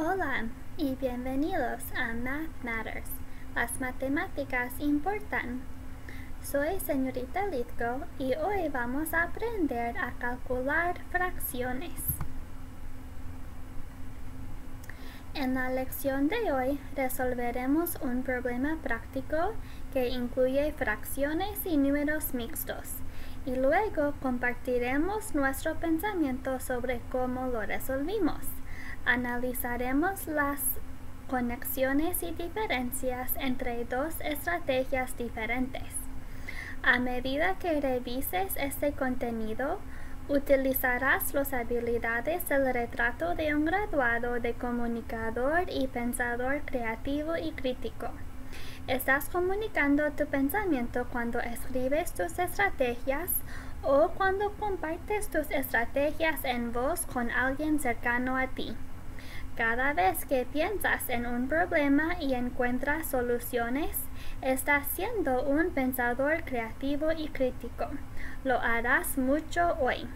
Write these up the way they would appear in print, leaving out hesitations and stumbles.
Hola y bienvenidos a Math Matters. Las matemáticas importan. Soy señorita Lithgow y hoy vamos a aprender a calcular fracciones. En la lección de hoy resolveremos un problema práctico que incluye fracciones y números mixtos y luego compartiremos nuestro pensamiento sobre cómo lo resolvimos. Analizaremos las conexiones y diferencias entre dos estrategias diferentes. A medida que revises este contenido, utilizarás las habilidades del retrato de un graduado de comunicador y pensador creativo y crítico. Estás comunicando tu pensamiento cuando escribes tus estrategias o cuando compartes tus estrategias en voz con alguien cercano a ti. Cada vez que piensas en un problema y encuentras soluciones, estás siendo un pensador creativo y crítico. Lo harás mucho hoy.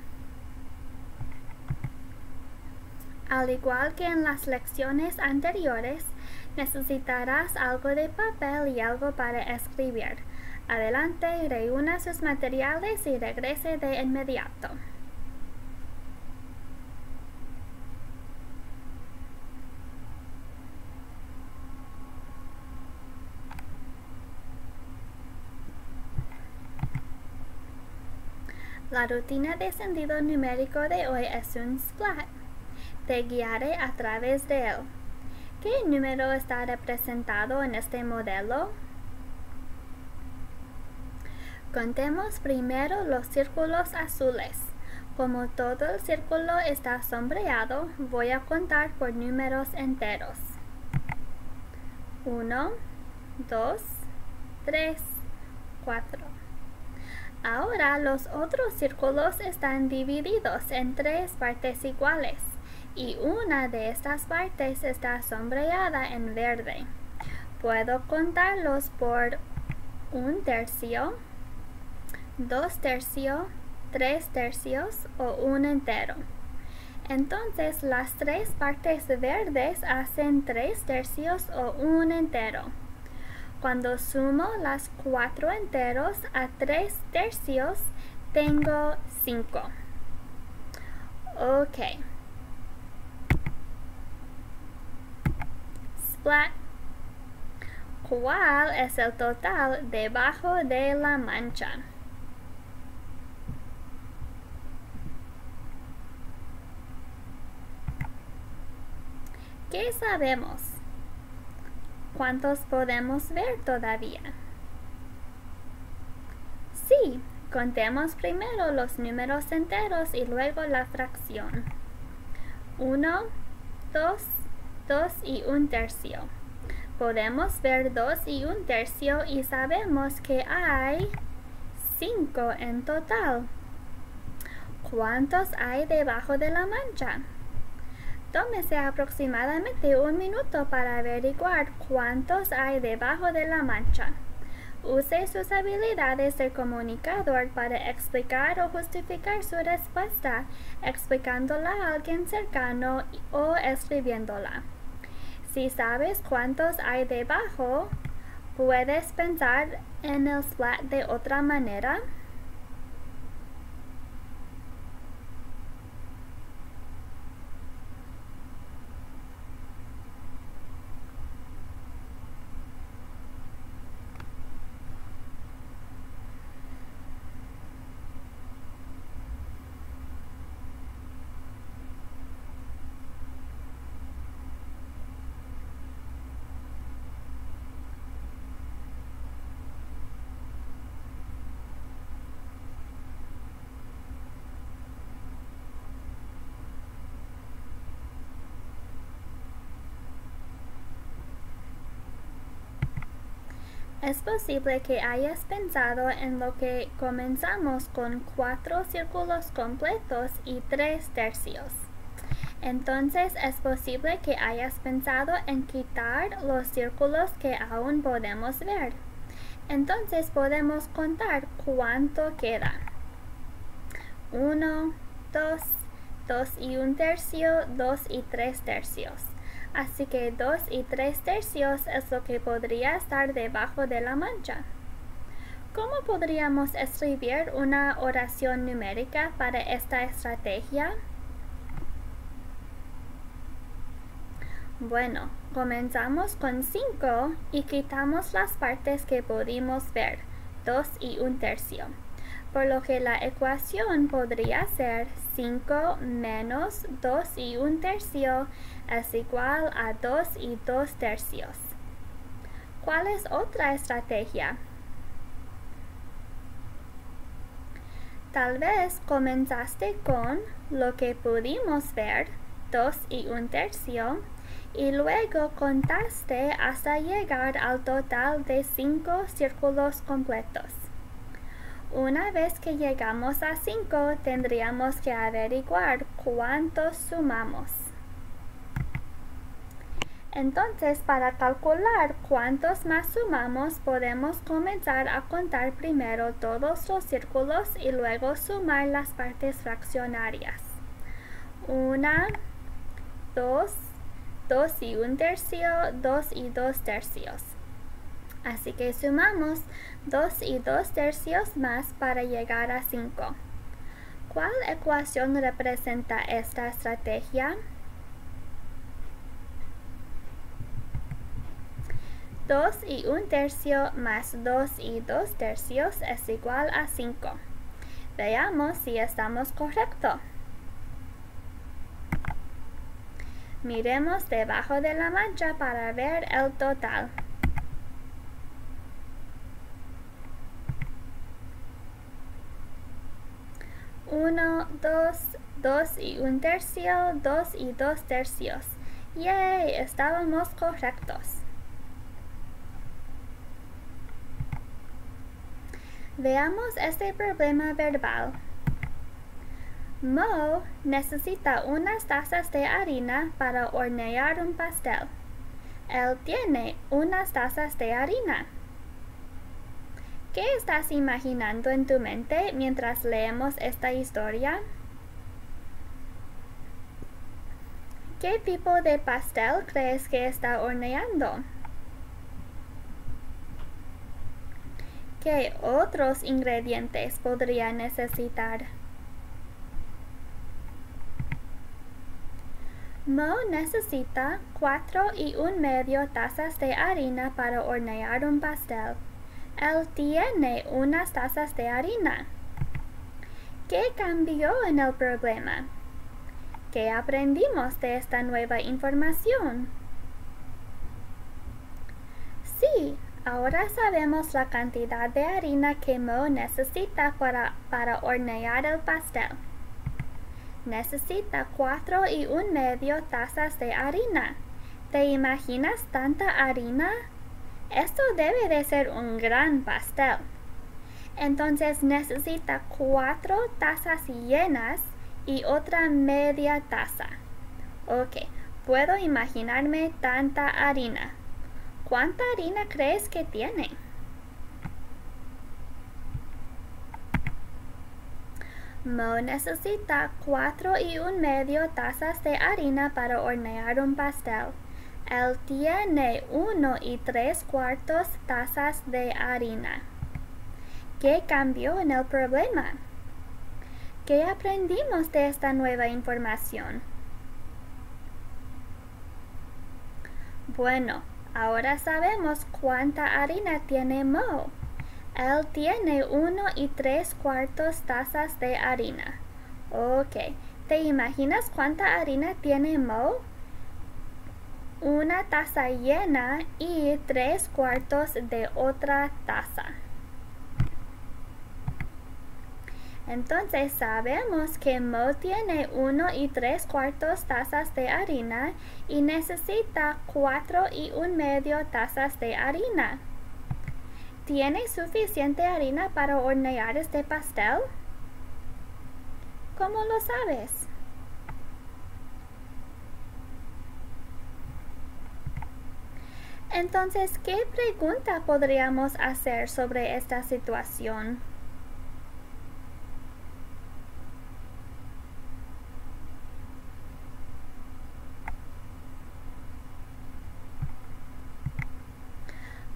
Al igual que en las lecciones anteriores, necesitarás algo de papel y algo para escribir. Adelante, reúna sus materiales y regrese de inmediato. La rutina de sentido numérico de hoy es un splat. Te guiaré a través de él. ¿Qué número está representado en este modelo? Contemos primero los círculos azules. Como todo el círculo está sombreado, voy a contar por números enteros. 1, 2, 3, 4. Ahora los otros círculos están divididos en 3 partes iguales y una de estas partes está sombreada en verde. Puedo contarlos por 1 tercio, 2 tercios, 3 tercios o 1 entero. Entonces las 3 partes verdes hacen 3 tercios o 1 entero. Cuando sumo las 4 enteros a 3 tercios, tengo 5. Ok. Splat. ¿Cuál es el total debajo de la mancha? ¿Qué sabemos? ¿Cuántos podemos ver todavía? Sí, contemos primero los números enteros y luego la fracción. 1, 2, 2 y 1 tercio. Podemos ver 2 y 1 tercio y sabemos que hay 5 en total. ¿Cuántos hay debajo de la mancha? Tómese aproximadamente 1 minuto para averiguar cuántos hay debajo de la mancha. Use sus habilidades de comunicador para explicar o justificar su respuesta, explicándola a alguien cercano o escribiéndola. Si sabes cuántos hay debajo, ¿puedes pensar en el splat de otra manera? Es posible que hayas pensado en lo que comenzamos con 4 círculos completos y 3 tercios. Entonces es posible que hayas pensado en quitar los círculos que aún podemos ver. Entonces podemos contar cuánto queda. 1, 2, 2 y 1 tercio, 2 y 3 tercios. Así que 2 y 3/3 es lo que podría estar debajo de la mancha. ¿Cómo podríamos escribir una oración numérica para esta estrategia? Bueno, comenzamos con 5 y quitamos las partes que pudimos ver, 2 y 1/3. Por lo que la ecuación podría ser 5 menos 2 y 1/3 es igual a 2 y 2/3. ¿Cuál es otra estrategia? Tal vez comenzaste con lo que pudimos ver, 2 y 1/3, y luego contaste hasta llegar al total de 5 círculos completos. Una vez que llegamos a 5, tendríamos que averiguar cuántos sumamos. Entonces, para calcular cuántos más sumamos, podemos comenzar a contar primero todos los círculos y luego sumar las partes fraccionarias. 1, 2, 2 y 1/3, 2 y 2/3. Así que sumamos 2 y 2/3 más para llegar a 5. ¿Cuál ecuación representa esta estrategia? 2 y 1/3 más 2 y 2/3 es igual a 5. Veamos si estamos correctos. Miremos debajo de la mancha para ver el total. 1, 2, 2 y 1/3, 2 y 2/3. ¡Yay! Estábamos correctos. Veamos este problema verbal. Mo necesita unas tazas de harina para hornear un pastel. Él tiene unas tazas de harina. ¿Qué estás imaginando en tu mente mientras leemos esta historia? ¿Qué tipo de pastel crees que está horneando? ¿Qué otros ingredientes podría necesitar? Mo necesita 4 y 1/2 tazas de harina para hornear un pastel. Él tiene unas tazas de harina. ¿Qué cambió en el problema? ¿Qué aprendimos de esta nueva información? Sí, ahora sabemos la cantidad de harina que Mo necesita para hornear el pastel. Necesita 4 y 1/2 tazas de harina. ¿Te imaginas tanta harina? Esto debe de ser un gran pastel. Entonces necesita 4 tazas llenas y otra media taza. Ok, puedo imaginarme tanta harina. ¿Cuánta harina crees que tiene? Mo necesita 4 y 1/2 tazas de harina para hornear un pastel. Él tiene 1 y 3/4 tazas de harina. ¿Qué cambió en el problema? ¿Qué aprendimos de esta nueva información? Bueno, ahora sabemos cuánta harina tiene Mo. Él tiene 1 y 3/4 tazas de harina. Ok, ¿te imaginas cuánta harina tiene Mo? Una taza llena y 3/4 de otra taza. Entonces sabemos que Mo tiene 1 y 3/4 tazas de harina y necesita 4 y 1/2 tazas de harina. ¿Tiene suficiente harina para hornear este pastel? ¿Cómo lo sabes? Entonces, ¿qué pregunta podríamos hacer sobre esta situación?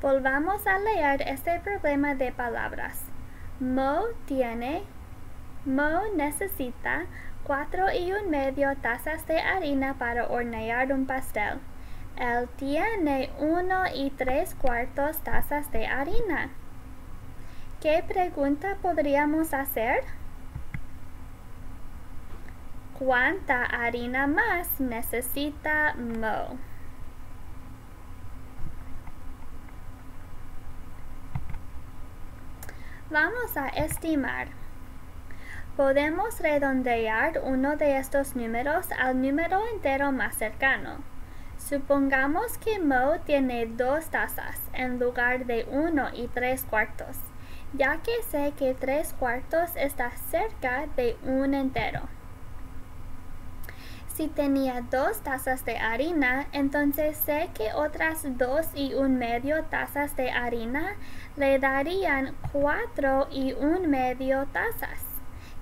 Volvamos a leer este problema de palabras. Mo necesita 4,5 tazas de harina para hornear un pastel. Él tiene 1 3/4 tazas de harina. ¿Qué pregunta podríamos hacer? ¿Cuánta harina más necesita Mo? Vamos a estimar. Podemos redondear uno de estos números al número entero más cercano. Supongamos que Mo tiene 2 tazas en lugar de 1 3/4, ya que sé que 3/4 está cerca de un entero. Si tenía 2 tazas de harina, entonces sé que otras 2,5 tazas de harina le darían 4,5 tazas,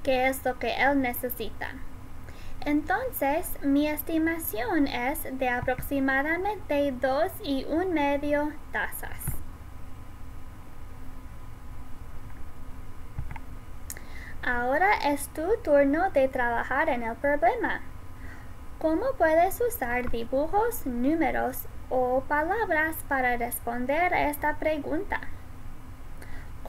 que es lo que él necesita. Entonces, mi estimación es de aproximadamente 2,5 tazas. Ahora es tu turno de trabajar en el problema. ¿Cómo puedes usar dibujos, números o palabras para responder a esta pregunta?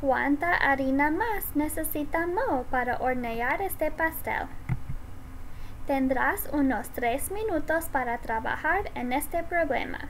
¿Cuánta harina más necesita Mo para hornear este pastel? Tendrás unos 3 minutos para trabajar en este problema.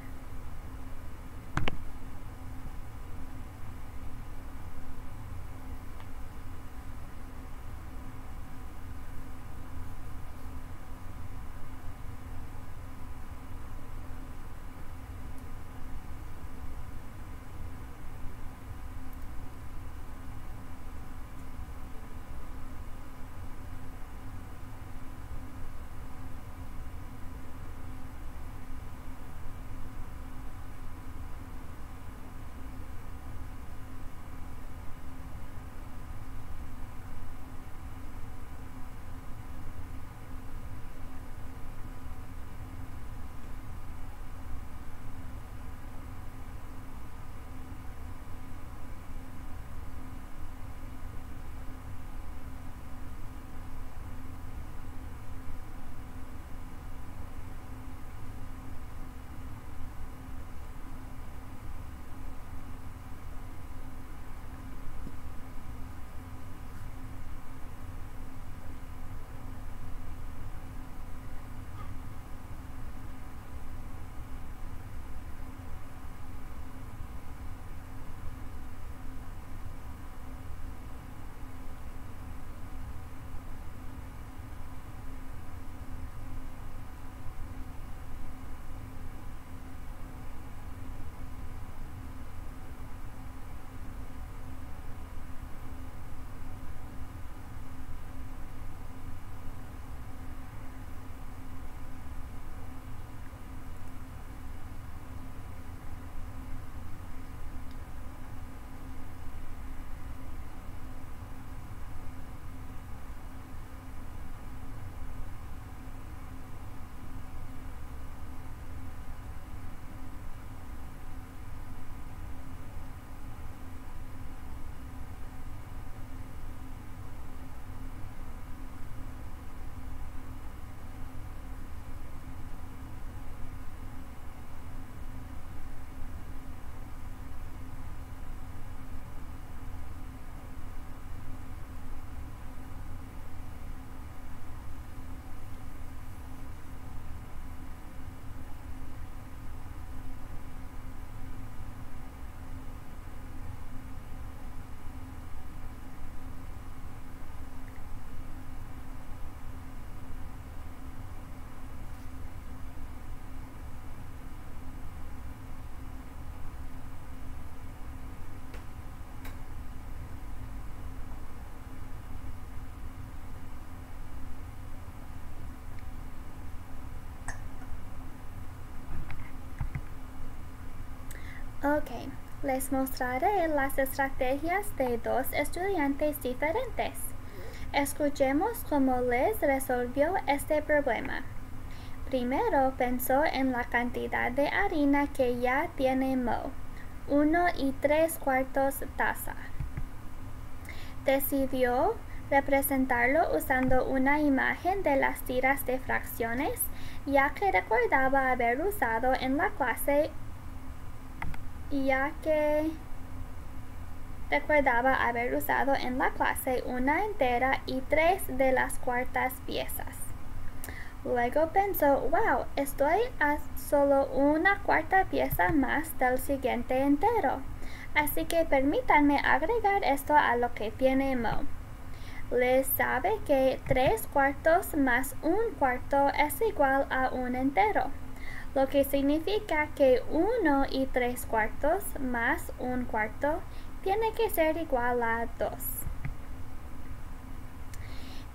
Ok, les mostraré las estrategias de 2 estudiantes diferentes. Escuchemos cómo Les resolvió este problema. Primero pensó en la cantidad de harina que ya tiene Mo. 1 y 3/4 taza. Decidió representarlo usando una imagen de las tiras de fracciones, ya que recordaba haber usado en la clase una entera y 3 de las cuartas piezas. Luego pensó, wow, estoy a solo una cuarta pieza más del siguiente entero, así que permítanme agregar esto a lo que tiene Mo. Les sabe que 3/4 más 1/4 es igual a un entero, lo que significa que 1 y 3/4 más 1/4 tiene que ser igual a 2.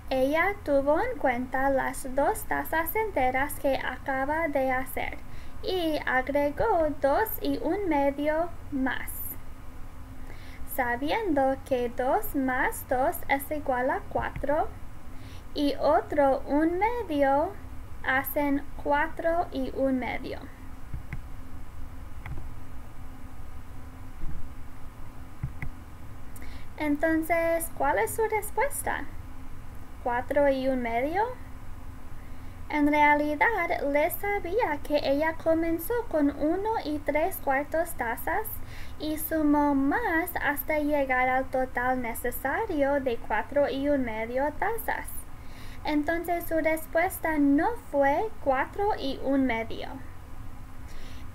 Ella tuvo en cuenta las 2 tazas enteras que acaba de hacer y agregó 2 y 1/2 más. Sabiendo que 2 más 2 es igual a 4 y otro 1/2 hacen 4 y 1/2. Entonces, ¿cuál es su respuesta? ¿4 y 1/2? En realidad, les sabía que ella comenzó con 1 y 3/4 tazas y sumó más hasta llegar al total necesario de 4 y 1/2 tazas. Entonces su respuesta no fue 4 y 1/2.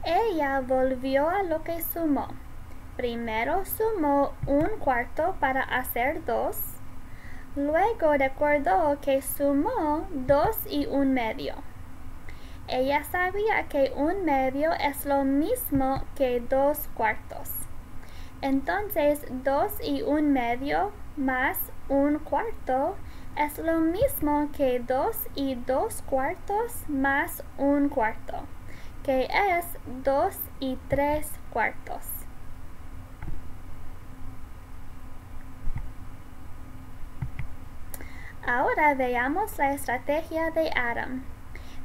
Ella volvió a lo que sumó. Primero sumó 1/4 para hacer 2. Luego recordó que sumó 2 y 1/2. Ella sabía que 1/2 es lo mismo que 2/4. Entonces 2 y 1/2 más 1/4 es lo mismo que 2 y 2/4 más 1/4, que es 2 y 3/4. Ahora veamos la estrategia de Adam.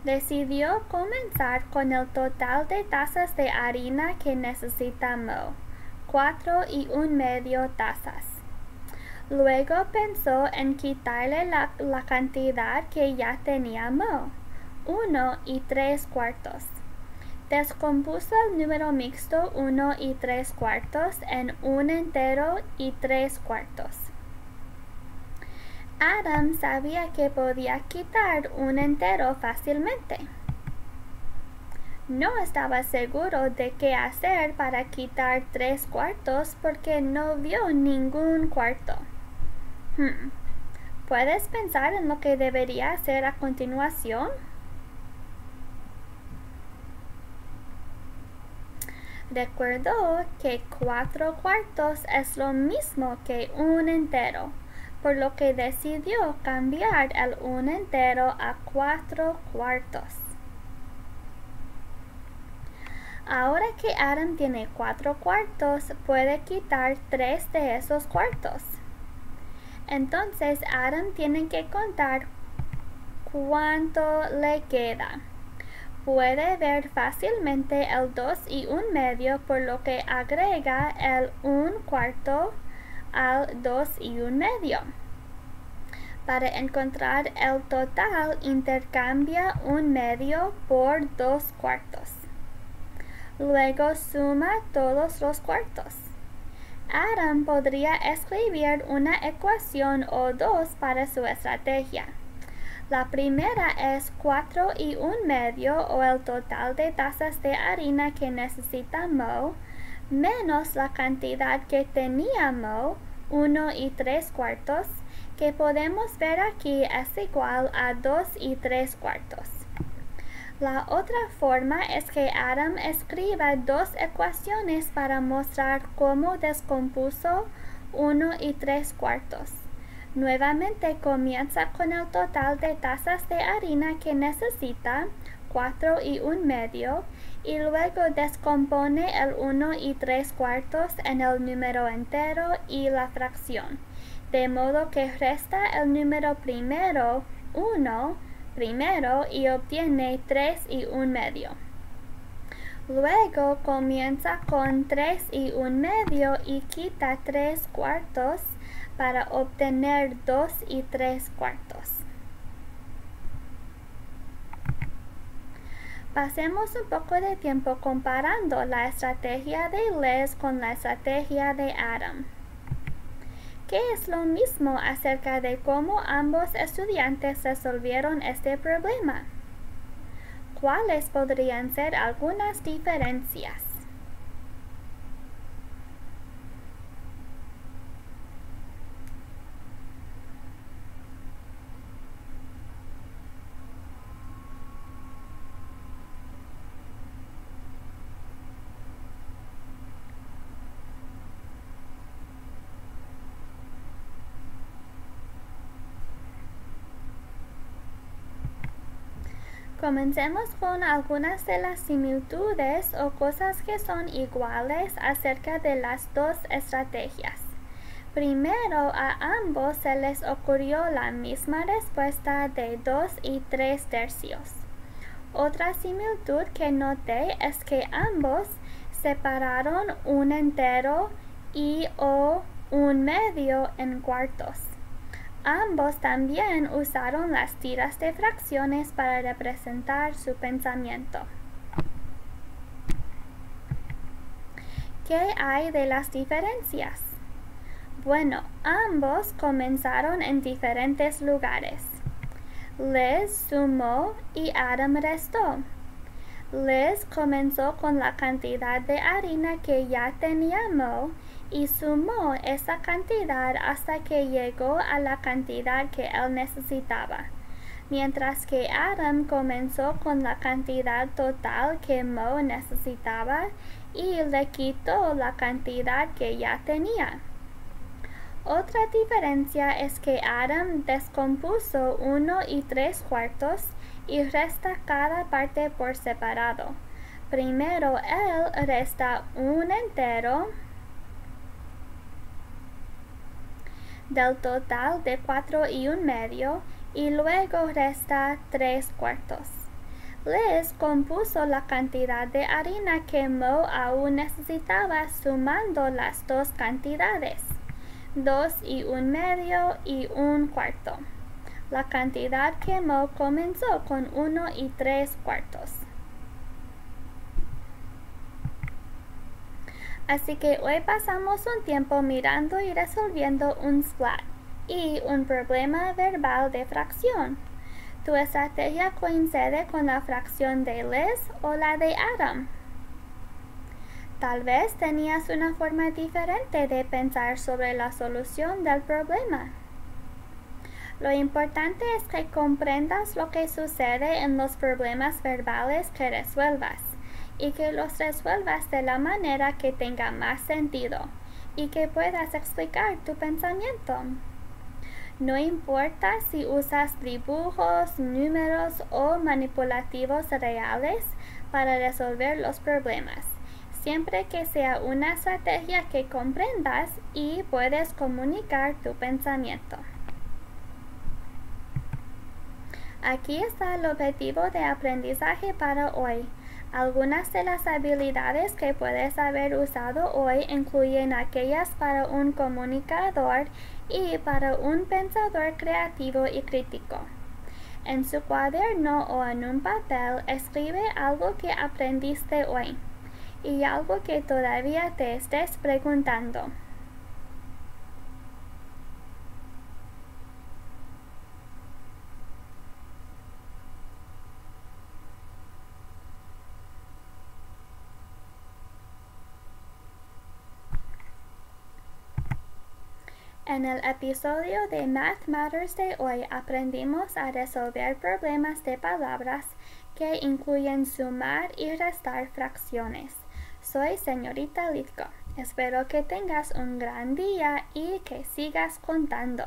Decidió comenzar con el total de tazas de harina que necesita Mo, 4 y 1/2 tazas. Luego pensó en quitarle la cantidad que ya tenía Mo, 1 y 3/4. Descompuso el número mixto 1 y 3/4 en 1 entero y 3/4. Adam sabía que podía quitar un entero fácilmente. No estaba seguro de qué hacer para quitar 3/4 porque no vio ningún cuarto. ¿Puedes pensar en lo que debería hacer a continuación? Recordó que 4/4 es lo mismo que un entero, por lo que decidió cambiar el 1 entero a 4/4. Ahora que Adam tiene 4/4, puede quitar 3 de esos cuartos. Entonces Adam tiene que contar cuánto le queda. Puede ver fácilmente el 2 y 1/2, por lo que agrega el 1/4 al 2 y 1/2. Para encontrar el total, intercambia 1/2 por 2/4. Luego suma todos los cuartos. Adam podría escribir una ecuación o dos para su estrategia. La primera es 4 y 1/2, o el total de tazas de harina que necesita Mo, menos la cantidad que tenía Mo, 1 y 3/4, que podemos ver aquí es igual a 2 y 3/4. La otra forma es que Adam escriba dos ecuaciones para mostrar cómo descompuso 1 y 3/4. Nuevamente comienza con el total de tazas de harina que necesita, 4 y 1/2, y luego descompone el 1 y 3/4 en el número entero y la fracción, de modo que resta el número primero, 1, primero, y obtiene 3 y 1/2. Luego comienza con 3 1/2 y quita 3/4 para obtener 2 3/4. Pasemos un poco de tiempo comparando la estrategia de Liz con la estrategia de Adam. ¿Qué es lo mismo acerca de cómo ambos estudiantes resolvieron este problema? ¿Cuáles podrían ser algunas diferencias? Comencemos con algunas de las similitudes o cosas que son iguales acerca de las dos estrategias. Primero, a ambos se les ocurrió la misma respuesta de 2 3/3. Otra similitud que noté es que ambos separaron un entero y o un medio en cuartos. Ambos también usaron las tiras de fracciones para representar su pensamiento. ¿Qué hay de las diferencias? Bueno, ambos comenzaron en diferentes lugares. Liz sumó y Adam restó. Liz comenzó con la cantidad de harina que ya tenía Mo y sumó esa cantidad hasta que llegó a la cantidad que él necesitaba, mientras que Adam comenzó con la cantidad total que Mo necesitaba y le quitó la cantidad que ya tenía. Otra diferencia es que Adam descompuso 1 3/4 y resta cada parte por separado. Primero él resta un entero del total de 4 1/2 y luego resta 3/4. Liz compuso la cantidad de harina que Mo aún necesitaba sumando las dos cantidades, 2 1/2 y 1/4. La cantidad que Mo comenzó con 1 3/4. Así que hoy pasamos un tiempo mirando y resolviendo un splat y un problema verbal de fracción. ¿Tu estrategia coincide con la fracción de Liz o la de Adam? Tal vez tenías una forma diferente de pensar sobre la solución del problema. Lo importante es que comprendas lo que sucede en los problemas verbales que resuelvas y que los resuelvas de la manera que tenga más sentido y que puedas explicar tu pensamiento. No importa si usas dibujos, números o manipulativos reales para resolver los problemas, siempre que sea una estrategia que comprendas y puedes comunicar tu pensamiento. Aquí está el objetivo de aprendizaje para hoy. Algunas de las habilidades que puedes haber usado hoy incluyen aquellas para un comunicador y para un pensador creativo y crítico. En su cuaderno o en un papel escribe algo que aprendiste hoy y algo que todavía te estés preguntando. En el episodio de Math Matters de hoy aprendimos a resolver problemas de palabras que incluyen sumar y restar fracciones. Soy señorita Litko. Espero que tengas un gran día y que sigas contando.